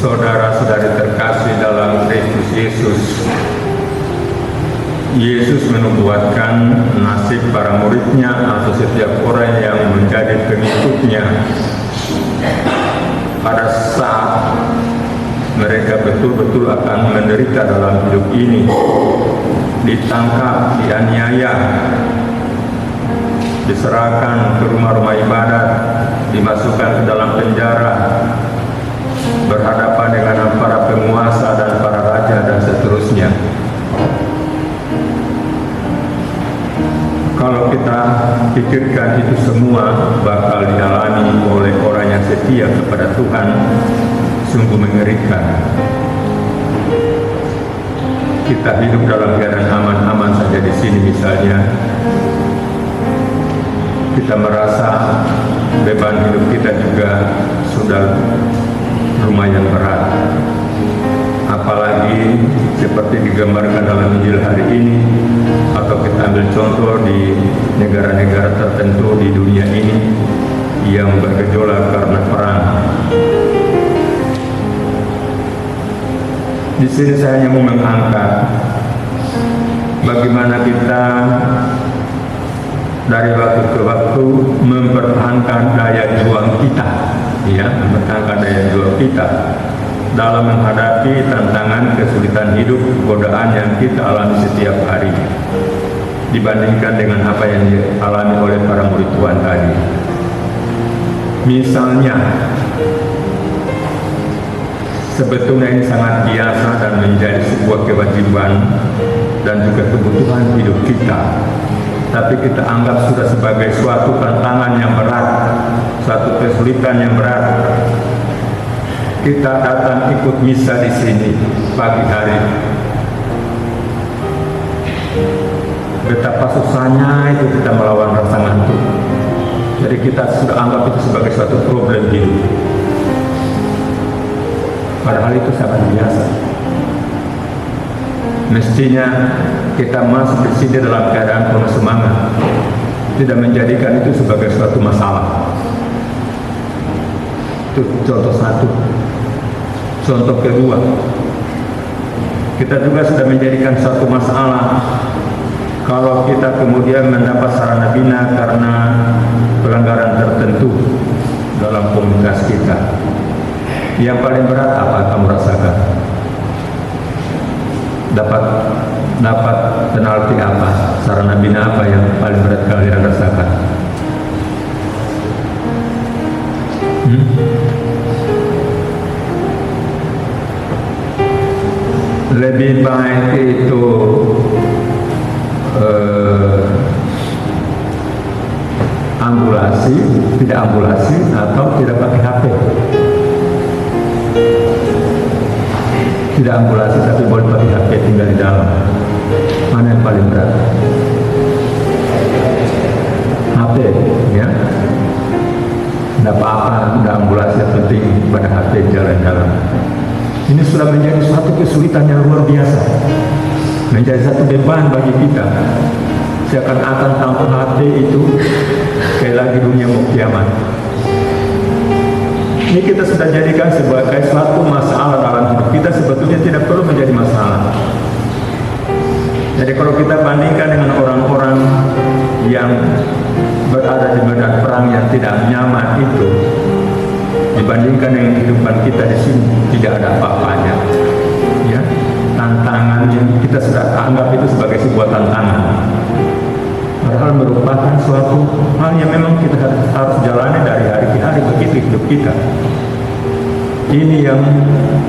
Saudara-saudari terkasih dalam Kristus Yesus, Yesus menubuatkan nasib para muridnya atau setiap orang yang menjadi pengikutnya pada saat mereka betul-betul akan menderita dalam hidup ini, ditangkap, dianiaya, diserahkan ke rumah-rumah ibadat, dimasukkan ke dalam penjara, berhadapan dengan para penguasa dan para raja dan seterusnya. Kalau kita pikirkan itu semua bakal dialami oleh orang yang setia kepada Tuhan, sungguh mengerikan. Kita hidup dalam keadaan aman-aman saja di sini misalnya, kita merasa beban hidup kita juga sudah lumayan berat. Apalagi seperti digambarkan dalam Injil hari ini, atau kita ambil contoh di negara-negara tertentu di dunia ini yang bergejolak karena perang. Di sini saya hanya mau mengangkat bagaimana kita dari waktu ke waktu mempertahankan daya juang kita, ya, mempertahankan daya juang kita dalam menghadapi tantangan kesulitan hidup, godaan yang kita alami setiap hari, dibandingkan dengan apa yang dialami oleh para murid Tuhan tadi. Misalnya, sebetulnya ini sangat biasa dan menjadi sebuah kewajiban dan juga kebutuhan hidup kita, tapi kita anggap sudah sebagai suatu tantangan yang berat, suatu kesulitan yang berat. Kita datang ikut misa di sini pagi hari. Betapa susahnya itu kita melawan rasa ngantuk. Jadi kita sudah anggap itu sebagai suatu problem hidup. Padahal itu sangat biasa. Mestinya kita masuk di sini dalam keadaan penuh semangat, tidak menjadikan itu sebagai suatu masalah. Itu contoh satu. Contoh kedua, kita juga sudah menjadikan suatu masalah kalau kita kemudian mendapat sarana bina karena pelanggaran tertentu dalam komunitas kita. Yang paling berat apa kamu rasakan? Dapat penalti apa? Sarana bina apa yang paling berat kalian rasakan? Lebih baik itu ambulasi, tidak ambulasi, atau tidak pakai HP. Tidak ambulasi tapi boleh pakai HP, tinggal di dalam. Mana yang paling berat? HP, ya. Tidak apa-apa, tidak ambulasi, yang penting pada HP jalan-jalan. Ini sudah menjadi suatu kesulitan yang luar biasa, menjadi satu beban bagi kita. Seakan-akan tanpa HP itu kayak lagi dunia mau kiamat. Ini kita sudah jadikan sebagai suatu masalah dalam hidup kita, sebetulnya tidak perlu menjadi masalah. Jadi kalau kita bandingkan dengan orang-orang yang berada di medan perang yang tidak nyaman itu, dibandingkan dengan kehidupan kita di sini, tidak ada apa-apanya. Ya, tantangan yang kita sudah anggap itu sebagai sebuah tantangan, padahal merupakan suatu hal yang memang kita harus jalani dari hari ke hari, begitu hidup kita. Ini yang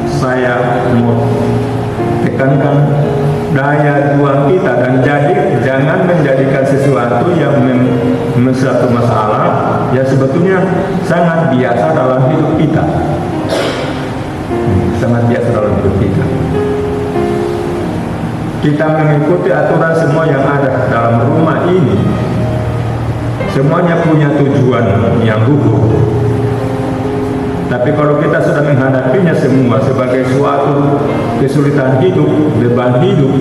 saya mau tekankan, daya juang kita, dan jadi jangan menjadikan sesuatu yang suatu masalah yang sebetulnya sangat biasa dalam hidup kita. Sangat biasa dalam hidup kita. Kita mengikuti aturan semua yang ada dalam rumah ini. Semuanya punya tujuan yang luhur. Tapi kalau kita sudah menghadapinya semua sebagai suatu kesulitan hidup, beban hidup,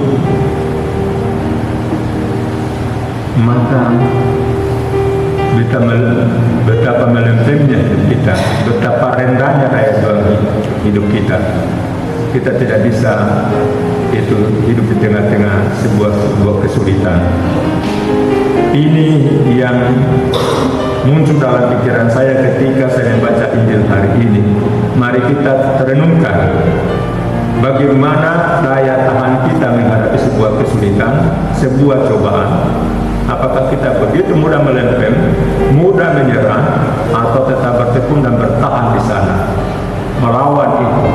maka betapa melempennya kita, betapa rendahnya daya juang kita. hidup kita. Kita tidak bisa itu hidup di tengah-tengah sebuah kesulitan. Ini yang muncul dalam pikiran saya ketika saya membaca Injil hari ini. Mari kita renungkan bagaimana daya tahan kita menghadapi sebuah kesulitan, sebuah cobaan. Apakah kita begitu mudah melempem, mudah menyerah, atau tetap bertekun dan bertahan di sana, melawan itu.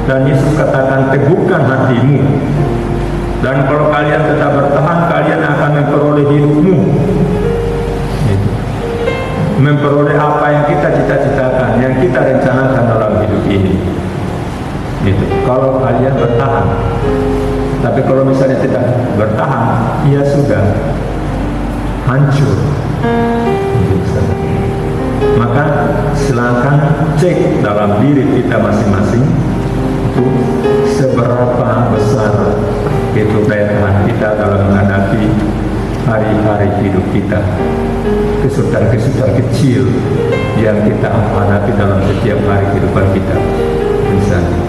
Dan Yesus katakan, teguhkan hatimu. Dan kalau kalian tetap bertahan, kalian akan memperoleh hidupmu. Itu. Memperoleh apa yang kita cita-citakan, yang kita rencanakan dalam hidup ini. Itu. Kalau kalian bertahan. Tapi kalau misalnya tidak bertahan, ya sudah hancur. Maka silakan cek dalam diri kita masing-masing itu seberapa besar itu daya tahan kita dalam menghadapi hari-hari hidup kita, kesulitan-kesulitan kecil yang kita hadapi dalam setiap hari kehidupan kita. Misalnya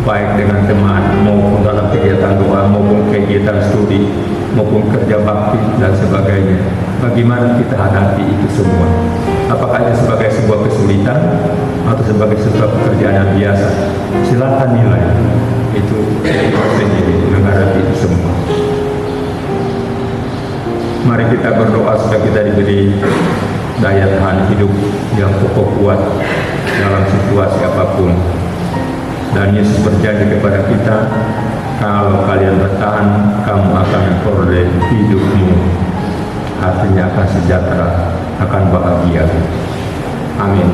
baik dengan teman maupun dalam kegiatan doa maupun kegiatan studi maupun kerja bakti dan sebagainya. Bagaimana kita hadapi itu semua? Apakah itu sebagai sebuah kesulitan atau sebagai sebuah pekerjaan yang biasa? Silakan nilai itu sendiri menghadapi itu semua. Mari kita berdoa supaya kita diberi daya tahan hidup yang kokoh kuat dalam situasi apapun. Dan Yesus berjanji kepada kita, kalau kalian bertahan, kamu akan memperoleh hidupmu. Artinya akan sejahtera, akan bahagia. Amin.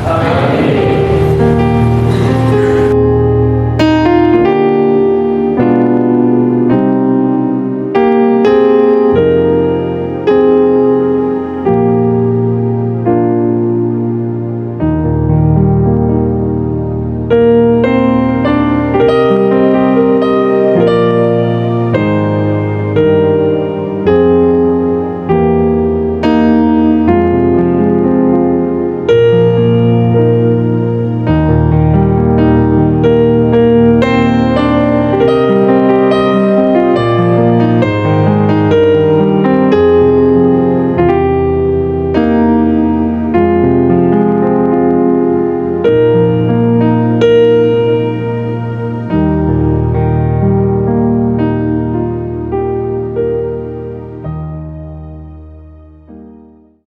Amin.